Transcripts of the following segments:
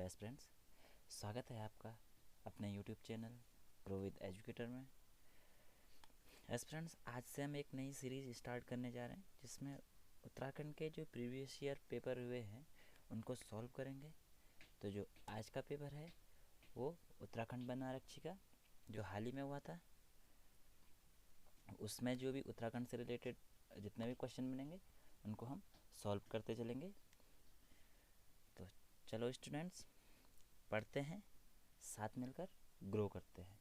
Aspirants, स्वागत है आपका अपने YouTube channel grow with educator में। एस्पिरेंट्स, आज से हम एक नई सीरीज़ स्टार्ट करने जा रहे हैं जिसमें उत्तराखंड के जो प्रीवियस ईयर पेपर हुए हैं उनको सॉल्व करेंगे। तो जो आज का पेपर है वो उत्तराखंड वन आरक्षी का जो हाल ही में हुआ था, उसमें जो भी उत्तराखंड से रिलेटेड जितने भी क्वेश्चन बनेंगे उनको हम सॉल्व करते चलेंगे। तो चलो स्टूडेंट्स, पढ़ते हैं, साथ मिलकर ग्रो करते हैं।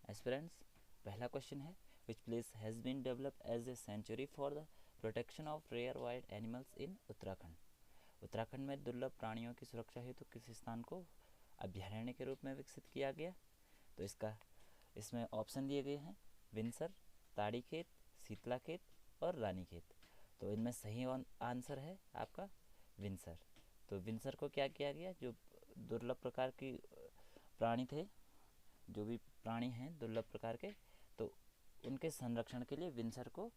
एस्पिरेंट्स, पहला क्वेश्चन है which place has been developed as a sanctuary for the protection of rare wild animals in Uttarakhand. Uttarakhand में दुर्लभ प्राणियों की सुरक्षा हेतु किस स्थान को अभ्यारण्य के रूप में विकसित किया गया? तो इसमें ऑप्शन दिए गए हैं विंसर, ताड़ी खेत, शीतला खेत और रानी खेत। तो इनमें सही आंसर है आपका विंसर। तो विंसर को क्या किया गया, जो दुर्लभ प्रकार की प्राणी थे, जो भी प्राणी हैं दुर्लभ प्रकार के, तो उनके संरक्षण के लिए विंसर को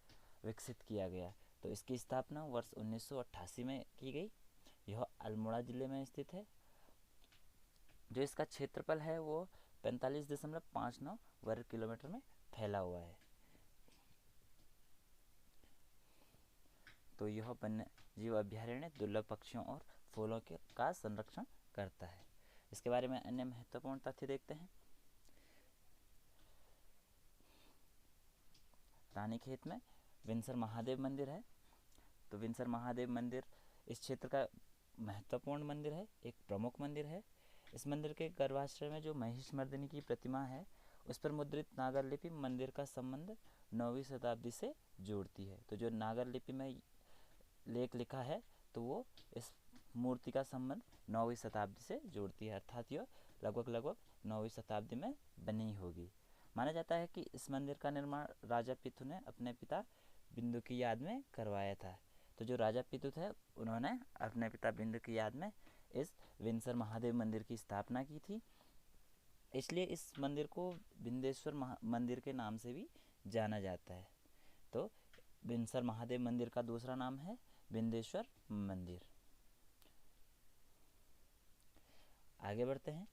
विकसित किया गया। तो इसकी स्थापना वर्ष 1988 में की गई। यह अल्मोड़ा जिले में स्थित है। जो इसका क्षेत्रफल है वो 45.59 वर्ग किलोमीटर में फैला हुआ है। तो यह वन्य जीव अभ्यारण्य दुर्लभ पक्षियों और फूलों का संरक्षण करता है। इसके बारे में अन्य महत्वपूर्ण तथ्य देखते हैं। रानीखेत में विंसर महादेव मंदिर है। तो विंसर महादेव मंदिर इस क्षेत्र का महत्वपूर्ण मंदिर है, एक प्रमुख मंदिर है। इस मंदिर के गर्भाश्रय में जो महिषमर्दिनी की प्रतिमा है उस पर मुद्रित नागर लिपि मंदिर का संबंध 9वीं शताब्दी से जोड़ती है। तो जो नागर लिपि में लेख लिखा है तो वो इस मूर्ति का संबंध 9वीं शताब्दी से जोड़ती है, अर्थात यह लगभग 9वीं शताब्दी में बनी होगी। माना जाता है कि इस मंदिर का निर्माण राजा पितु ने अपने पिता बिंदु की याद में करवाया था। तो जो राजा पितु थे उन्होंने अपने पिता बिंदु की याद में इस विंसर महादेव मंदिर की स्थापना की थी, इसलिए इस मंदिर को बिंदेश्वर मंदिर के नाम से भी जाना जाता है। तो विंसर महादेव मंदिर का दूसरा नाम है बिंदेश्वर मंदिर। आगे बढ़ते हैं।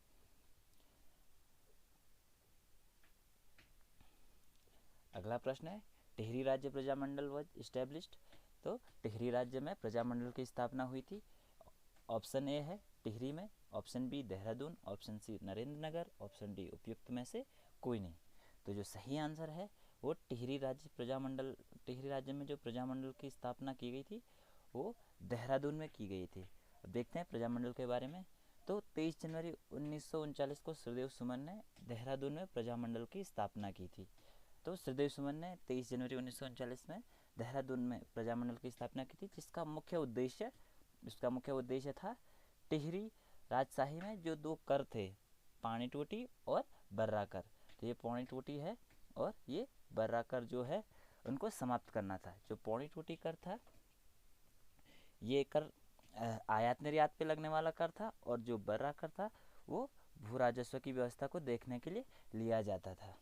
अगला प्रश्न है टिहरी राज्य प्रजामंडल वॉज इस्टेब्लिश्ड। तो टिहरी राज्य में प्रजामंडल की स्थापना हुई थी। ऑप्शन ए है टिहरी में, option B Dehradun, option C Narendra Nagar, option D उपयुक्त में से कोई नहीं। तो जो सही आंसर है वो टिहरी राज्य में जो प्रजामंडल की स्थापना की गई थी वो देहरादून में की गई थी। अब देखते हैं प्रजामंडल के बारे में। तो 23 जनवरी 1939 को श्रीदेव सुमन ने देहरादून में प्रजामंडल की स्थापना की थी। तो श्रीदेव सुमन ने 23 जनवरी 1939 में देहरादून में प्रजामंडल की स्थापना की थी, जिसका मुख्य उद्देश्य था टिहरी राजशाही में जो दो कर थे, पानी टोटी और बर्रा कर। तो ये पौनी टोटी है और ये बर्रा कर जो है उनको समाप्त करना था। जो पौनी टोटी कर था ये कर आयात निर्यात पे लगने वाला कर था, और जो बर्रा कर था वो भू राजस्व की व्यवस्था को देखने के लिए लिया जाता था।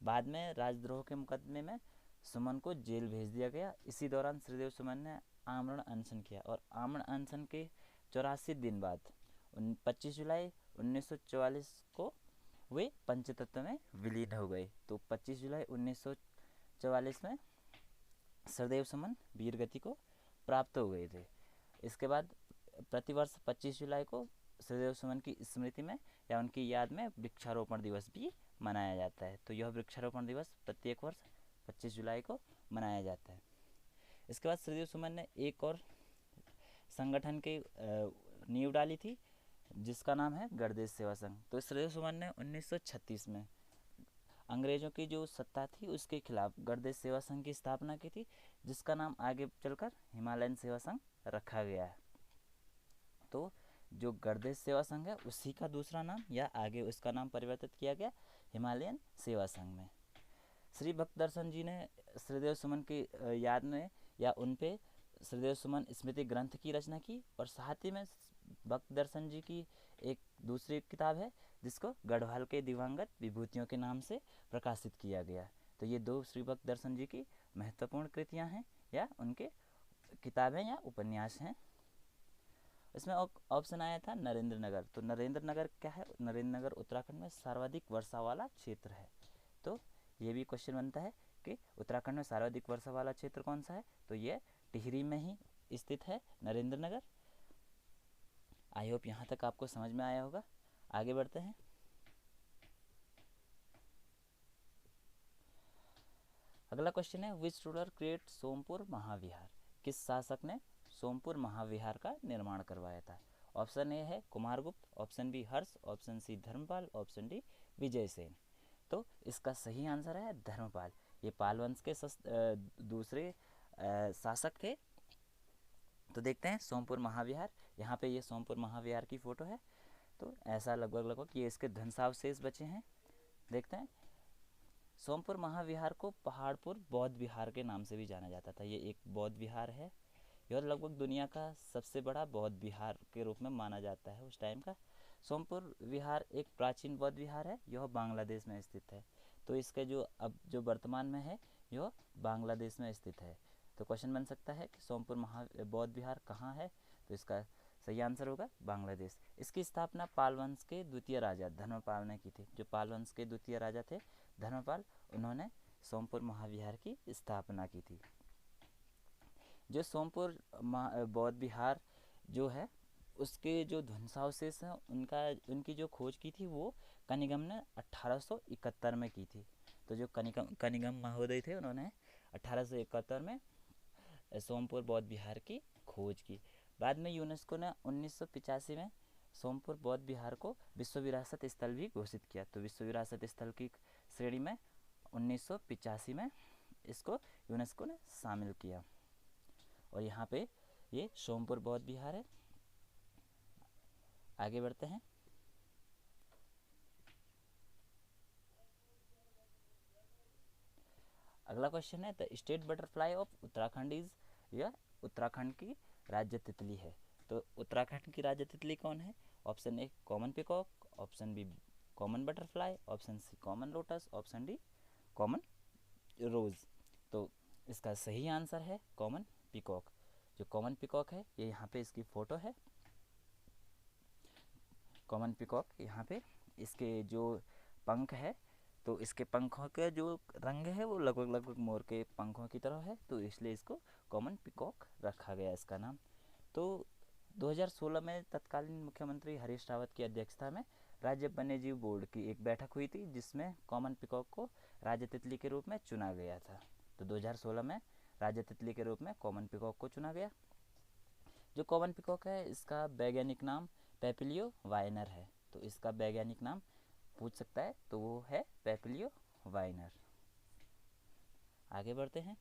बाद में राजद्रोह के मुकदमे में सुमन को जेल भेज दिया गया। इसी दौरान श्रीदेव सुमन ने आमरण अनशन किया और आमरण अनशन के 84 दिन बाद 25 जुलाई 1944 को वे पंचतत्व में विलीन हो गए। तो 25 जुलाई 1944 में श्रीदेव सुमन वीर गति को प्राप्त हो गए थे। इसके बाद प्रतिवर्ष 25 जुलाई को श्रीदेव सुमन की स्मृति में या उनकी याद में वृक्षारोपण दिवस भी मनाया जाता है। तो यह वृक्षारोपण दिवस प्रत्येक वर्ष 25 जुलाई को मनाया जाता है। इसके बाद श्रीदेव सुमन ने एक और संगठन की नींव डाली थी जिसका नाम है गणदेश सेवा संघ। तो श्रीदेव सुमन ने 1936 में अंग्रेजों की जो सत्ता थी उसके खिलाफ गणदेश सेवा संघ की स्थापना की थी, जिसका नाम आगे चलकर हिमालयन सेवा संघ रखा गया है। तो जो गणदेश सेवा संघ है उसी का दूसरा नाम या आगे उसका नाम परिवर्तित किया गया हिमालयन सेवा संघ में। श्री भक्त दर्शन जी ने श्रीदेव सुमन की याद में या उन पे श्रीदेव सुमन स्मृति ग्रंथ की रचना की, और साथ ही में भक्त दर्शन जी की एक दूसरी किताब है जिसको गढ़वाल के दिवंगत विभूतियों के नाम से प्रकाशित किया गया। तो ये दो श्री भक्त दर्शन जी की महत्वपूर्ण कृतियाँ हैं या उनके किताबें या उपन्यास हैं। इसमें ऑप्शन आया था नरेंद्र नगर। तो नरेंद्र नगर क्या है? नरेंद्र नगर उत्तराखंड में सर्वाधिक वर्षा वाला क्षेत्र है। तो ये भी क्वेश्चन बनता है कि उत्तराखंड में सर्वाधिक वर्षा वाला क्षेत्र कौन सा है? तो ये टिहरी में ही स्थित है नरेंद्र नगर। आई होप यहाँ तक आपको समझ में आया होगा। आगे बढ़ते हैं। अगला क्वेश्चन है विच रूलर क्रिएट सोमपुर महाविहार? किस शासक ने सोमपुर महाविहार का निर्माण करवाया था? ऑप्शन ए है Kumaragupta, option B Harsha, option C Dharmapal, option D Vijaysen. तो इसका सही आंसर है धर्मपाल। ये पाल वंश के दूसरे शासक थे। तो देखते हैं सोमपुर महाविहार। यहाँ पे ये सोमपुर महाविहार की फ़ोटो है। तो ऐसा लगभग ये इसके ध्वंसावशेष बचे हैं। देखते हैं। सोमपुर महाविहार को पहाड़पुर बौद्ध विहार के नाम से भी जाना जाता था। ये एक बौद्ध विहार है। यह लगभग दुनिया का सबसे बड़ा बौद्ध विहार के रूप में माना जाता है उस टाइम का। सोमपुर विहार एक प्राचीन बौद्ध विहार है। यह बांग्लादेश में स्थित है। तो इसके जो वर्तमान में है यह बांग्लादेश में स्थित है। तो क्वेश्चन बन सकता है कि सोमपुर बौद्ध विहार कहाँ है? तो इसका सही आंसर होगा बांग्लादेश। इसकी स्थापना पाल वंश के द्वितीय राजा धर्मपाल ने की थी। जो पाल वंश के द्वितीय राजा थे धर्मपाल, उन्होंने सोमपुर महाविहार की स्थापना की थी। जो सोमपुर बौद्ध विहार जो है उसके जो ध्वंसावशेष हैं उनकी जो खोज की थी वो कनिगम ने 1871 में की थी। तो जो कनिगम महोदय थे उन्होंने 1871 में सोमपुर बौद्ध विहार की खोज की। बाद में यूनेस्को ने 1985 में सोमपुर बौद्ध विहार को विश्व विरासत स्थल भी घोषित किया। तो विश्व विरासत स्थल की श्रेणी में 1985 में इसको यूनेस्को ने शामिल किया। और यहाँ पे ये सोमपुर बौद्ध विहार है। आगे बढ़ते हैं। अगला क्वेश्चन है the state butterfly of Uttarakhand is, यह उत्तराखंड की राज्य तितली है। तो उत्तराखंड की राज्य तितली कौन है? Option A common peacock, option B common butterfly, option C common lotus, option D common rose. तो इसका सही आंसर है कॉमन पिकॉक। जो कॉमन पिकॉक है ये यहाँ पे इसकी फ़ोटो है। कॉमन पिकॉक यहाँ पे इसके जो पंख है तो इसके पंखों का जो रंग है वो लगभग मोर के पंखों की तरह है। तो इसलिए इसको कॉमन पिकॉक रखा गया इसका नाम। तो 2016 में तत्कालीन मुख्यमंत्री हरीश रावत की अध्यक्षता में राज्य वन्यजीव बोर्ड की एक बैठक हुई थी जिसमें कॉमन पिकॉक को राज्य तितली के रूप में चुना गया था। तो 2016 में राज्य तितली के रूप में कॉमन पिकॉक को चुना गया। जो कॉमन पिकॉक है इसका वैज्ञानिक नाम पेपिलियो वाइनर है। तो इसका वैज्ञानिक नाम पूछ सकता है तो वो है पेपिलियो वाइनर। आगे बढ़ते हैं।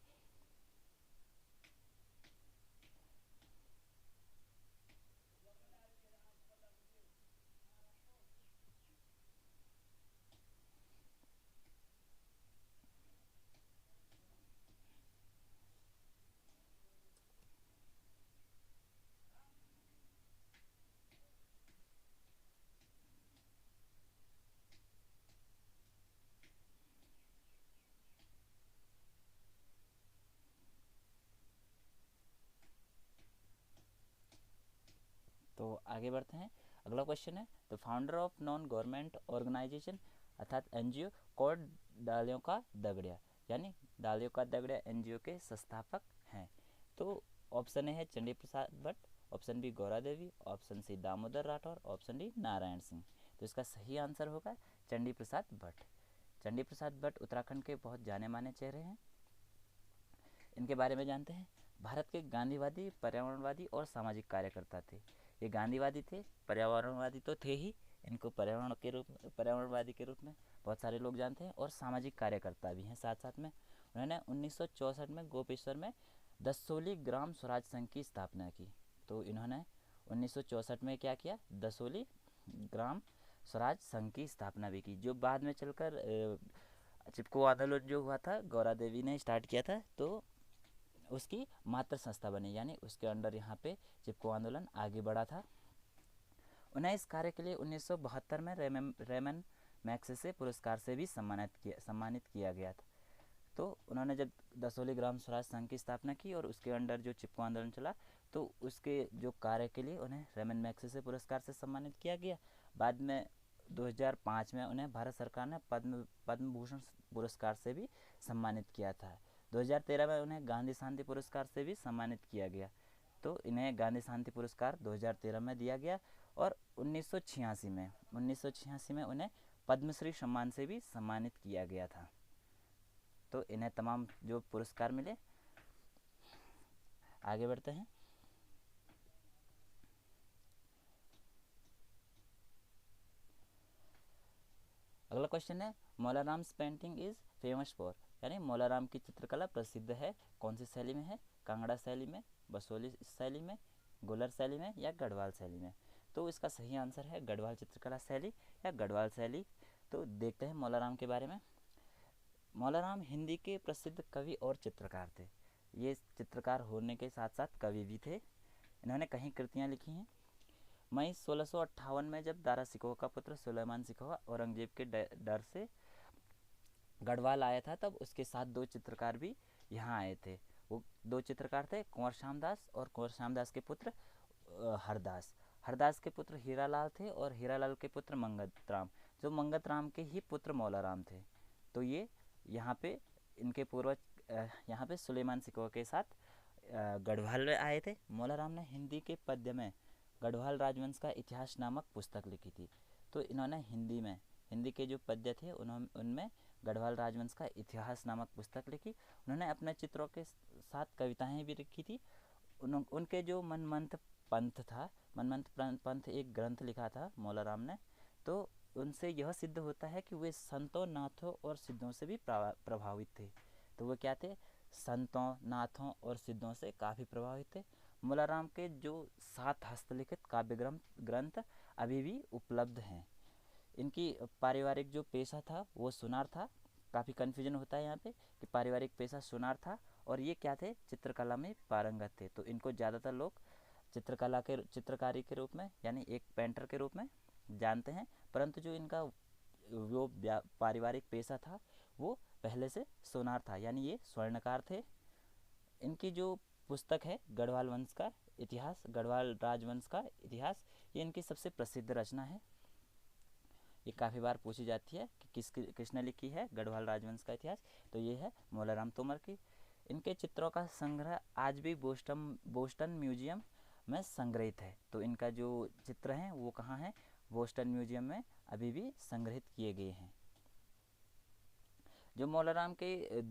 तो आगे बढ़ते हैं। अगला क्वेश्चन है the founder of non government organisation अर्थात एनजीओ कॉल्ड डालियों का दगड़िया, यानी डालियों का दगड़िया एनजीओ के संस्थापक हैं। तो ऑप्शन ए है Chandi Prasad Bhatt, option B Gaura Devi, option C Damodar Rathore, option D Narayan Singh. तो इसका सही आंसर होगा चंडी प्रसाद भट्ट। चंडी प्रसाद भट्ट उत्तराखंड के बहुत जाने माने चेहरे हैं। इनके बारे में जानते हैं। भारत के गांधीवादी, पर्यावरणवादी और सामाजिक कार्यकर्ता थे। ये गांधीवादी थे, पर्यावरणवादी तो थे ही, इनको पर्यावरणवादी के रूप में बहुत सारे लोग जानते हैं और सामाजिक कार्यकर्ता भी हैं साथ साथ में। उन्होंने 1964 में गोपेश्वर में दसोली ग्राम स्वराज संघ की स्थापना की। तो इन्होंने 1964 में क्या किया? दसोली ग्राम स्वराज संघ की स्थापना भी की, जो बाद में चलकर चिपको आंदोलन जो हुआ था गौरा देवी ने स्टार्ट किया था, तो उसकी मातृ संस्था बनी, यानी उसके अंडर यहाँ पे चिपको आंदोलन आगे बढ़ा था। उन्हें इस कार्य के लिए 1972 में रेमन मैग्सेसे पुरस्कार से भी सम्मानित किया गया था। तो उन्होंने जब दसोली ग्राम स्वराज संघ की स्थापना की और उसके अंडर जो चिपको आंदोलन चला, तो उसके जो कार्य के लिए उन्हें रेमन मैग्सेसे पुरस्कार से सम्मानित किया गया। बाद में 2005 में उन्हें भारत सरकार ने पद्म भूषण पुरस्कार से भी सम्मानित किया था। 2013 में उन्हें गांधी शांति पुरस्कार से भी सम्मानित किया गया। तो इन्हें गांधी शांति पुरस्कार 2013 में दिया गया और 1986 में उन्हें पद्मश्री सम्मान से भी सम्मानित किया गया था। तो इन्हें तमाम जो पुरस्कार मिले। आगे बढ़ते हैं। अगला क्वेश्चन है मौलाराम्स पेंटिंग इज फेमस फॉर, यानी मौलाराम की चित्रकला प्रसिद्ध है कौन सी शैली में है? कांगड़ा शैली में, बसोली शैली में, गोलर शैली में या गढ़वाल शैली में? तो इसका सही आंसर है गढ़वाल चित्रकला शैली या गढ़वाल शैली। तो देखते हैं मौलाराम के बारे में। मौलाराम हिंदी के प्रसिद्ध कवि और चित्रकार थे। ये चित्रकार होने के साथ साथ कवि भी थे। इन्होंने कई कृतियाँ लिखी हैं। मई 1658 में जब दारा सिकोह का पुत्र सुलेमान सिकोह औरंगजेब के डर से गढ़वाल आया था, तब उसके साथ दो चित्रकार भी यहाँ आए थे। वो दो चित्रकार थे कुंवर श्यामदास, और कुंवर श्यामदास के पुत्र हरदास। हरदास के पुत्र हीरालाल थे और हीरालाल के पुत्र मंगतराम, जो मंगतराम के ही पुत्र मौलाराम थे। तो ये यहाँ पे इनके पूर्वज यहाँ पे सुलेमान सिकोह के साथ गढ़वाल आए थे। मौलाराम ने हिंदी के पद्य में गढ़वाल राजवंश का इतिहास नामक पुस्तक लिखी थी। तो इन्होंने हिंदी के जो पद्य थे उनमें गढ़वाल राजवंश का इतिहास नामक पुस्तक लिखी। उन्होंने अपने चित्रों के साथ कविताएं भी लिखी थी। उनके जो मनमंथ पंथ एक ग्रंथ लिखा था मौलाराम ने। तो उनसे यह सिद्ध होता है कि वे संतों, नाथों और सिद्धों से भी प्रभावित थे। तो वो क्या थे? संतों, नाथों और सिद्धों से काफ़ी प्रभावित थे। मौलाराम के जो 7 हस्तलिखित काव्य ग्रंथ अभी भी उपलब्ध हैं। इनकी पारिवारिक जो पेशा था वो सुनार था। काफ़ी कन्फ्यूजन होता है यहाँ पे कि पारिवारिक पेशा सुनार था और ये क्या थे? चित्रकला में पारंगत थे। तो इनको ज़्यादातर लोग चित्रकारी के रूप में, यानी एक पेंटर के रूप में जानते हैं। परंतु जो इनका वो पारिवारिक पेशा था वो पहले से सोनार था, यानी ये स्वर्णकार थे। इनकी जो पुस्तक है गढ़वाल वंश का इतिहास, गढ़वाल राजवंश का इतिहास, ये इनकी सबसे प्रसिद्ध रचना है। ये काफ़ी बार पूछी जाती है कि किसने लिखी है गढ़वाल राजवंश का इतिहास। तो ये है मौलाराम तोमर की। इनके चित्रों का संग्रह आज भी बोस्टन म्यूजियम में संग्रहित है। तो इनका जो चित्र हैं वो कहाँ है? बोस्टन म्यूजियम में अभी भी संग्रहित किए गए हैं। जो मौलाराम के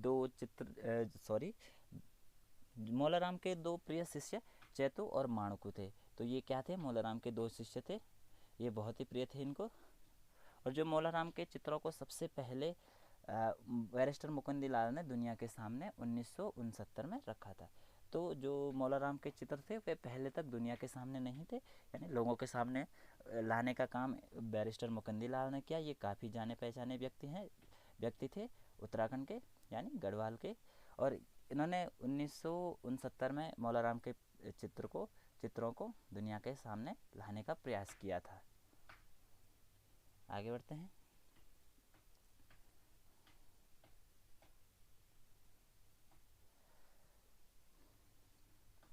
दो प्रिय शिष्य चैतू और माणुकू थे। तो ये क्या थे? मौलाराम के 2 शिष्य थे। ये बहुत ही प्रिय थे इनको। और जो मौलाराम के चित्रों को सबसे पहले बैरिस्टर मुकुंदी लाल ने दुनिया के सामने 1969 में रखा था। तो जो मौलाराम के चित्र थे वे पहले तक दुनिया के सामने नहीं थे, यानी लोगों के सामने लाने का काम बैरिस्टर मुकुंदी लाल ने किया। ये काफ़ी जाने पहचाने व्यक्ति थे उत्तराखंड के, यानी गढ़वाल के। और इन्होंने 1969 में मौलाराम के चित्रों को दुनिया के सामने लाने का प्रयास किया था। आगे बढ़ते हैं।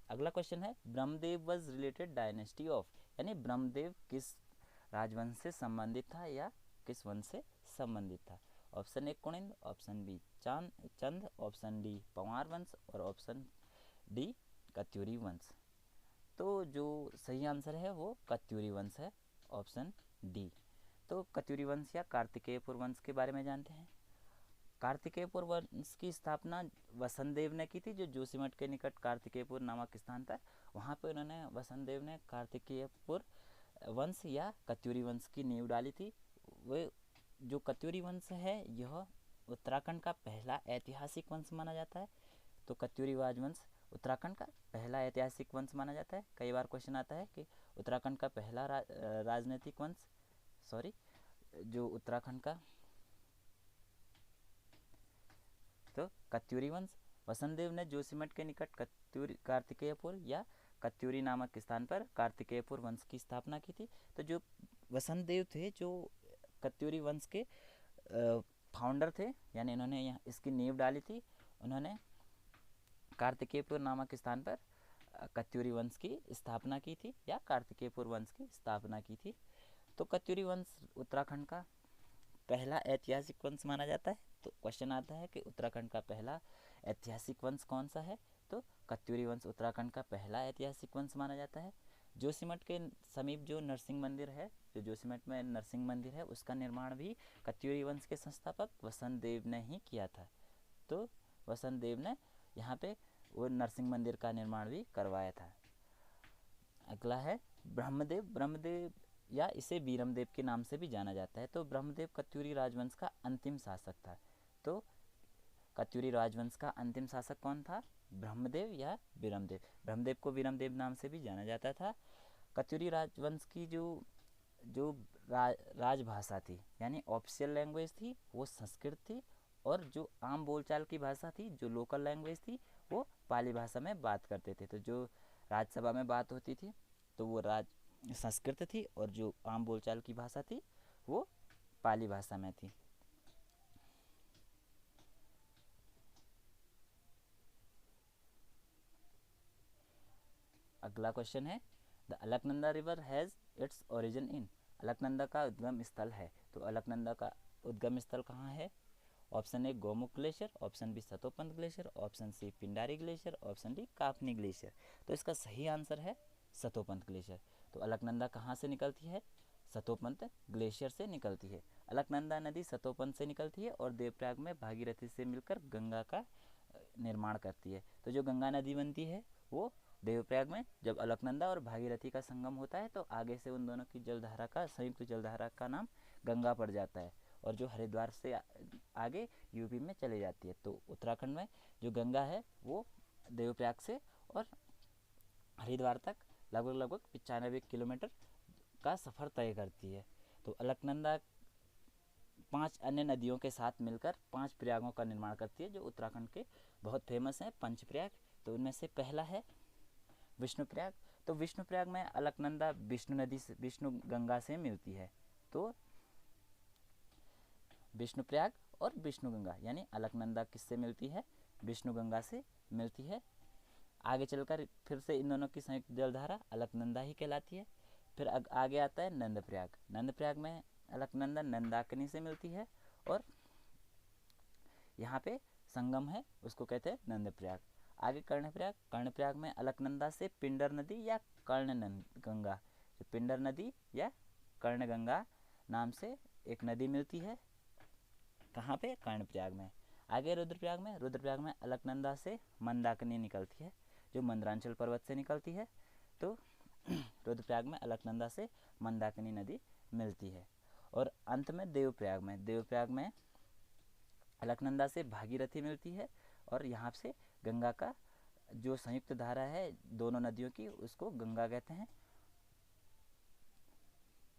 अगला क्वेश्चन है Brahmadev was related dynasty of, यानी ब्रह्मदेव किस राजवंश से संबंधित था या किस वंश से संबंधित था? Option A Kuninda, option B Chand, option D Panwar वंश और ऑप्शन डी कत्यूरी वंश। तो जो सही आंसर है वो कत्यूरी वंश है, ऑप्शन डी। तो कत्यूरी वंश या कार्तिकेयपुर वंश के बारे में जानते हैं। कार्तिकेयपुर वंश की स्थापना वसंत देव ने की थी, जो जोशीमठ के निकट कार्तिकेयपुर नामक स्थान था। वहाँ पर उन्होंने वसंत देव ने कार्तिकेयपुर वंश या कत्यूरी वंश की नींव डाली थी। वे जो कत्यूरी वंश है यह उत्तराखंड का पहला ऐतिहासिक वंश माना जाता है। तो कत्यूरी राजवंश उत्तराखंड का पहला ऐतिहासिक वंश माना जाता है। कई बार क्वेश्चन आता है कि उत्तराखंड का पहला राजनीतिक वंश, जो उत्तराखंड का, तो कत्यूरी वंश। वसंत देव ने जोशीमठ के निकट कार्तिकेयपुर या कत्यूरी नामक स्थान पर कार्तिकेयपुर वंश की स्थापना की थी। तो जो वसंत देव थे जो कत्यूरी वंश के फाउंडर थे, यानी इन्होंने यहाँ इसकी नींव डाली थी, उन्होंने कार्तिकेयपुर नामक स्थान पर कत्यूरी वंश की स्थापना की थी, या कार्तिकेयपुर वंश की स्थापना की थी। तो कत्यूरी वंश उत्तराखंड का पहला ऐतिहासिक वंश माना जाता है। तो क्वेश्चन आता है कि उत्तराखंड का पहला ऐतिहासिक वंश कौन सा है, तो कत्यूरी वंश उत्तराखंड का पहला ऐतिहासिक वंश माना जाता है। जोशीमठ के समीप जो नरसिंह मंदिर है, जो जोशीमठ में नरसिंह मंदिर है, उसका निर्माण भी कत्यूरी वंश के संस्थापक वसंत देव ने ही किया था। तो वसंत देव ने यहाँ पे वो नरसिंह मंदिर का निर्माण भी करवाया था। अगला है ब्रह्मदेव। ब्रह्मदेव या इसे बीरमदेव के नाम से भी जाना जाता है। तो ब्रह्मदेव कत्यूरी राजवंश का अंतिम शासक था। तो कत्यूरी राजवंश का अंतिम शासक कौन था, ब्रह्मदेव या बीरमदेव। ब्रह्मदेव को बीरमदेव नाम से भी जाना जाता था। कत्यूरी राजवंश की जो जो राजभाषा थी, यानी ऑफिशियल लैंग्वेज थी, वो संस्कृत थी, और जो आम बोलचाल की भाषा थी, जो लोकल लैंग्वेज थी, वो पाली भाषा में बात करते थे। तो जो राज्यसभा में बात होती थी तो वो संस्कृत थी, और जो आम बोलचाल की भाषा थी वो पाली भाषा में थी। अगला क्वेश्चन है, the Alaknanda river has its origin इन। अलकनंदा का उद्गम स्थल है, तो अलकनंदा का उद्गम स्थल कहाँ है। Option A Gomukh glacier, option B Satopanth glacier, option C Pindari glacier, option D Kafni glacier. तो इसका सही आंसर है सतोपंत ग्लेशियर। तो अलकनंदा कहाँ से निकलती है, सतोपंत ग्लेशियर से निकलती है। अलकनंदा नदी सतोपंत से निकलती है और देवप्रयाग में भागीरथी से मिलकर गंगा का निर्माण करती है। तो जो गंगा नदी बनती है वो देवप्रयाग में जब अलकनंदा और भागीरथी का संगम होता है, तो आगे से उन दोनों की जलधारा का संयुक्त जलधारा का नाम गंगा पड़ जाता है, और जो हरिद्वार से आगे यूपी में चली जाती है। तो उत्तराखंड में जो गंगा है वो देवप्रयाग से और हरिद्वार तक लगभग 95 किलोमीटर का सफ़र तय करती है। तो अलकनंदा 5 अन्य नदियों के साथ मिलकर 5 प्रयागों का निर्माण करती है, जो उत्तराखंड के बहुत फेमस हैं, पंचप्रयाग। तो उनमें से पहला है विष्णुप्रयाग। तो विष्णुप्रयाग में अलकनंदा विष्णु नदी से, विष्णु गंगा से मिलती है। तो विष्णुप्रयाग और विष्णु गंगा, यानी अलकनंदा किससे मिलती है, विष्णु गंगा से मिलती है। आगे चलकर फिर से इन दोनों की संयुक्त जलधारा अलकनंदा ही कहलाती है। फिर आगे आता है नंदप्रयाग। नंदप्रयाग में अलकनंदा नंदाकिनी से मिलती है, और यहाँ पे संगम है, उसको कहते हैं नंदप्रयाग। आगे कर्णप्रयाग। कर्णप्रयाग में अलकनंदा से पिंडर नदी या कर्ण गंगा, तो पिंडर नदी या कर्ण गंगा नाम से एक नदी मिलती है। कहाँ पे, कर्णप्रयाग में। आगे रुद्रप्रयाग में। रुद्रप्रयाग में अलकनंदा से मंदाकिनी निकलती है, जो मंदरांचल पर्वत से निकलती है। तो रुद्रप्रयाग में अलकनंदा से मंदाकिनी नदी मिलती है। और अंत में देवप्रयाग में। देवप्रयाग में अलकनंदा से भागीरथी मिलती है, और यहाँ से गंगा का जो संयुक्त धारा है दोनों नदियों की, उसको गंगा कहते हैं।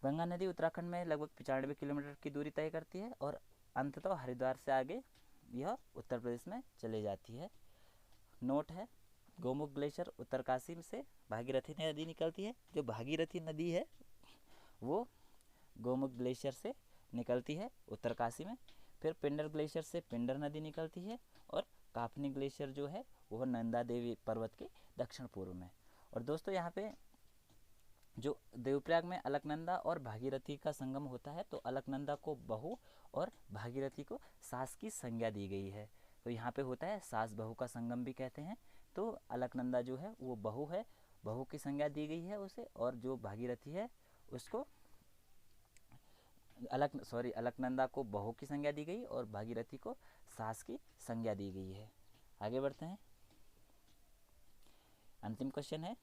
गंगा नदी उत्तराखंड में लगभग 95 किलोमीटर की दूरी तय करती है, और अंततः हरिद्वार से आगे यह उत्तर प्रदेश में चली जाती है। नोट है, गोमुख ग्लेशियर उत्तरकाशी से भागीरथी नदी निकलती है। जो भागीरथी नदी है वो गोमुख ग्लेशियर से निकलती है उत्तरकाशी में। फिर पिंडर ग्लेशियर से पिंडर नदी निकलती है, और काफनी ग्लेशियर जो है वह नंदा देवी पर्वत के दक्षिण पूर्व में। और दोस्तों यहाँ पे जो देवप्रयाग में अलकनंदा और भागीरथी का संगम होता है, तो अलकनंदा को बहू और भागीरथी को सास की संज्ञा दी गई है। तो यहाँ पे होता है सास बहू का संगम भी कहते हैं। तो अलकनंदा जो है वो बहू है, बहू की संज्ञा दी गई है उसे, और जो भागीरथी है उसको अलकनंदा को बहू की संज्ञा दी गई और भागीरथी को सास की संज्ञा दी गई है। आगे बढ़ते हैं। अंतिम क्वेश्चन है,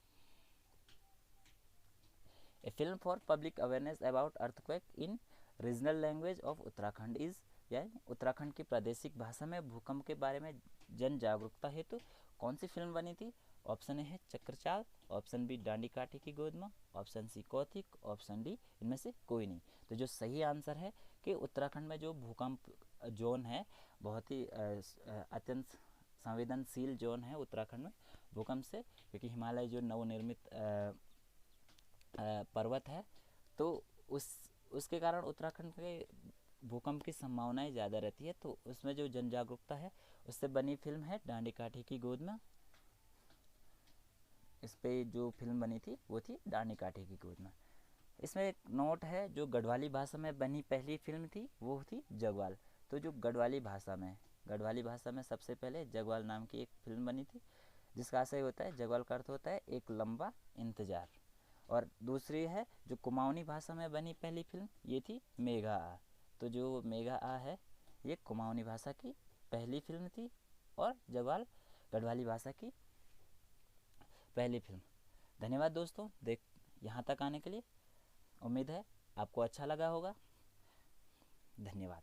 a film for public awareness about earthquake in regional language of Uttarakhand is, यानी उत्तराखंड की प्रादेशिक भाषा में भूकंप के बारे में जन जागरूकता हेतु कौन सी फिल्म बनी थी। ऑप्शन ए है चक्रचाल, ऑप्शन बी डांडी काठी की गोद में, option C Kauthik, option D इनमें से कोई नहीं। तो जो सही आंसर है कि उत्तराखंड में जो भूकंप जोन है, बहुत ही अत्यंत संवेदनशील जोन है उत्तराखंड में भूकंप से, क्योंकि हिमालय जो नवनिर्मित पर्वत है, तो उसके कारण उत्तराखंड के भूकंप की संभावनाएं ज़्यादा रहती है, तो उसमें जो जन जागरूकता है उससे बनी फिल्म है डांडी काठी की गोद में। इस पे जो फिल्म बनी थी वो थी डांडी काठी की गोद में। इसमें एक नोट है, जो गढ़वाली भाषा में बनी पहली फिल्म थी वो थी जगवाल। तो जो गढ़वाली भाषा में सबसे पहले जगवाल नाम की एक फिल्म बनी थी, जिसका आशय होता है, जगवाल का अर्थ होता है एक लंबा इंतजार। और दूसरी है जो कुमाऊनी भाषा में बनी पहली फिल्म, ये थी मेघा आ। तो जो मेघा आ है ये कुमाऊनी भाषा की पहली फिल्म थी और जगवाल गढ़वाली भाषा की पहली फिल्म। धन्यवाद दोस्तों देख यहाँ तक आने के लिए। उम्मीद है आपको अच्छा लगा होगा। धन्यवाद।